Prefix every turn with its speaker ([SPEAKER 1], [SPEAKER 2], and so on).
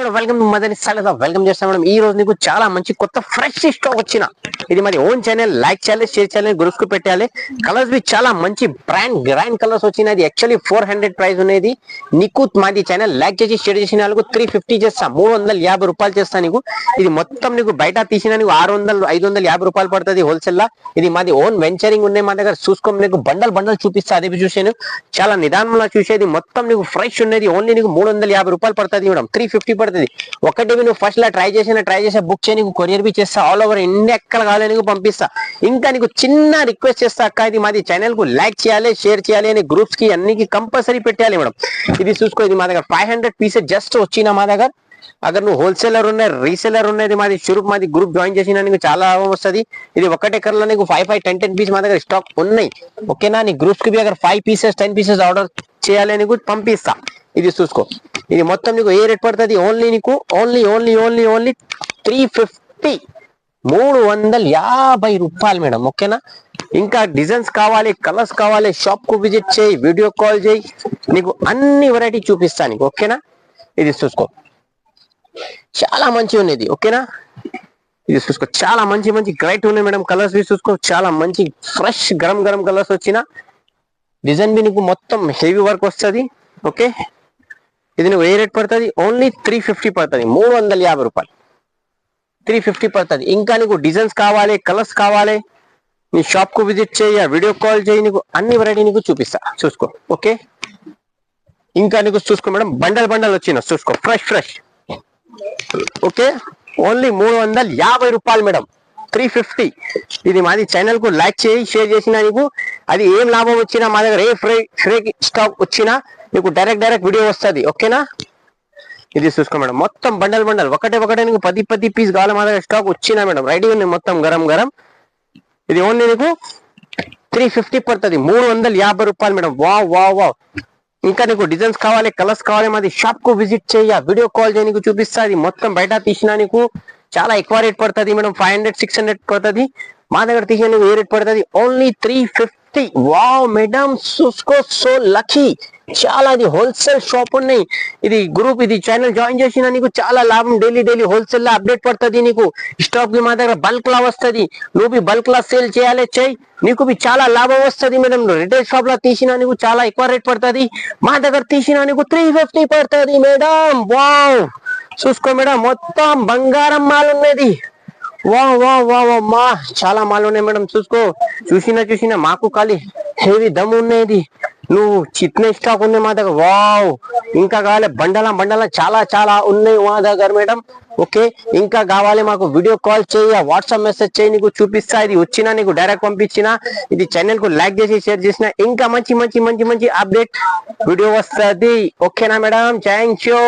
[SPEAKER 1] Madam welcome to mother సలదా welcome చేస్తాం madam. ఈ రోజు నీకు చాలా మంచి కొత్త ఫ్రెష్ స్టాక్ వచ్చిన ఇది మరి ఓన్ ఛానల్, లైక్ చేయాలి, షేర్ చేయాలి, గ్రూప్స్ కు పెట్టాలి. కలర్స్ బి చాలా మంచి బ్రాండ్ గ్రాండ్ కలర్స్ వచ్చినది. యాక్చువల్లీ 400 ప్రైస్ ఉన్నది. నీకు మాది ఛానల్ లైక్ చేసి షేర్ చేసిన వాళ్ళకు 350 చేస్తా, 350 రూపాయలు చేస్తా నీకు. ఇది మొత్తం నీకు బయట తీసిన నీకు 600 550 రూపాయలు పడుతుంది హోల్సేల్ లా. ఇది మాది ఓన్ వెంచరింగ్ ఉన్నాయి మా దగ్గర. చూసుకో నీకు బండల్ బండల్ చూపిస్తా, అది చూసాను చాలా నిదానంలో చూసేది. మొత్తం నీకు ఫ్రెష్ ఉన్నది. ఓన్లీ నీకు 350 రూపాయలు పడుతుంది మేడం, 350 పడుతుంది. ఒకటి నువ్వు ఫస్ట్ లా ట్రై చేసే బుక్ చేసి నీకు కొరియర్ బి చేస్తా, ఆల్ ఓవర్ ఇండియా ఎక్కడ కావాలి నీకు పంపిస్తా. ఇంకా నీకు చిన్న రిక్వెస్ట్ చేస్తా అక్క, ఇది మాది ఛానల్ కు లైక్ చేయాలి, షేర్ చేయాలి అని గ్రూప్స్ కి అన్నికి కంపల్సరీ పెట్టాలి మేడం. ఇది చూసుకో, ఇది మా దగ్గర 500 పీసెస్ జస్ట్ వచ్చిన మా దగ్గర. అगर నువ్వు హోల్సేలర్ ఉన్నాయి, రీసేలర్ ఉన్నది, మాది షురూప్ మాది గ్రూప్ జాయిన్ చేసిన నీకు చాలా లాభం వస్తుంది. ఇది ఒకటే కర్లో నీకు 5 10 పీస్ మా దగ్గర స్టాక్ ఉన్నాయి. ఓకేనా? నీ గ్రూప్స్ కి అगर 5 పీసెస్ 10 పీసెస్ ఆర్డర్ చేయాలి నీకు పంపిస్తా. ఇది చూసుకో, ఇది మొత్తం నీకు ఏ రేట్ పడుతుంది? ఓన్లీ నీకు ఓన్లీ 350, 350 రూపాయలు మేడం. ఓకేనా? ఇంకా డిజైన్స్ కావాలి, కలర్స్ కావాలి, షాప్ కు విజిట్ చేయి, వీడియో కాల్ చేయి, నీకు అన్ని వెరైటీ చూపిస్తా నీకు. ఓకేనా? ఇది చూసుకో, చాలా మంచి ఉన్నది. ఓకేనా? ఇది చూసుకో, చాలా మంచి మంచి గ్రైట్ ఉన్నాయి మేడం. కలర్స్ చూసుకో, చాలా మంచి ఫ్రెష్ గరం గరం కలర్స్ వచ్చిన డిజైన్ బి నీకు మొత్తం హెవీ వర్క్ వస్తుంది. ఓకే, ఇది నువ్వు ఏ రేట్ పడుతుంది? ఓన్లీ 350 పడుతుంది, 350 రూపాయలు, 350 పడుతుంది. ఇంకా నీకు డిజైన్స్ కావాలి, కలర్స్ కావాలి, నీ షాప్ కు విజిట్ చేయ, వీడియో కాల్ చేయి, నీకు అన్ని వెరైటీ నీకు చూపిస్తా. చూసుకో. ఓకే, ఇంకా నీకు చూసుకో మేడం, బండల్ బండల్ వచ్చిన చూసుకో, ఫ్రెష్. ఓకే, ఓన్లీ 350 రూపాయలు మేడం, 350. ఇది మాది ఛానల్ కు లైక్ చేయి, షేర్ చేసినా నీకు అది ఏం లాభం వచ్చినా మా దగ్గర ఏ ఫ్రీ స్టాక్ వచ్చినా నీకు డైరెక్ట్ వీడియో వస్తుంది. ఓకేనా? ఇది చూసుకో మేడం, మొత్తం బండల్ బండల్ ఒకటే నీకు 10 పీస్ కావాలి మా దగ్గర స్టాక్ వచ్చినా మేడం. రెడీ ఉంది మొత్తం గరం. ఇది ఓన్లీ నీకు 350 పడుతుంది, 350 రూపాయలు మేడం. వావ్. ఇంకా నీకు డిజైన్స్ కావాలి, కలర్స్ కావాలి, మాది షాప్ కు విజిట్ చేయ, వీడియో కాల్ చేయ, నీకు చూపిస్తా. ఇది మొత్తం బయట తీసినా నీకు చాలా ఎక్కువ రేట్ పడుతుంది మేడం, 500 600 పడుతుంది. మా దగ్గర తీసిన నీకు ఏ రేట్ పడుతుంది? ఓన్లీ 350. వావ్ మేడం, చూసుకో, సో లక్కీ. చాలా ఇది హోల్సేల్ షాప్ ఉన్నాయి. ఇది గ్రూప్, ఇది ఛానల్ జాయిన్ చేసిన నీకు చాలా లాభం. డైలీ హోల్సేల్ లా అప్డేట్ పడుతుంది. నీకు స్టాక్ బి మా దగ్గర బల్క్ లా వస్తుంది. నువ్వు బి బల్క్ లా సేల్ చేయాలి, చేయి, నీకు బి చాలా లాభం వస్తుంది మేడం. రిటైల్ షాప్ లా తీసిన నీకు చాలా ఎక్కువ రేట్ పడుతుంది. మా దగ్గర తీసిన నీకు 350 పడుతుంది మేడం. వావ్, చూసుకో మేడం, మొత్తం బంగారం మాల్ ఉన్నది. వావ్ మా చాలా మాల్ ఉన్నాయి మేడం. చూసుకో, చూసినా మాకు ఖాళీ హెవీ దమ్ ఉన్నది. నువ్వు చిత్నే స్టాక్ ఉన్నాయి మా దగ్గర. వావ్, ఇంకా కావాలి బండల చాలా ఉన్నాయి మా దగ్గర మేడం. ఓకే, ఇంకా కావాలి మాకు వీడియో కాల్ చేయ, వాట్సాప్ మెసేజ్ చేయి, నీకు చూపిస్తా. ఇది వచ్చినా నీకు డైరెక్ట్ పంపించిన, ఇది ఛానల్ కు లైక్ చేసి షేర్ చేసిన ఇంకా మంచి అప్డేట్ వీడియో వస్తుంది. ఓకేనా మేడం? Thank you.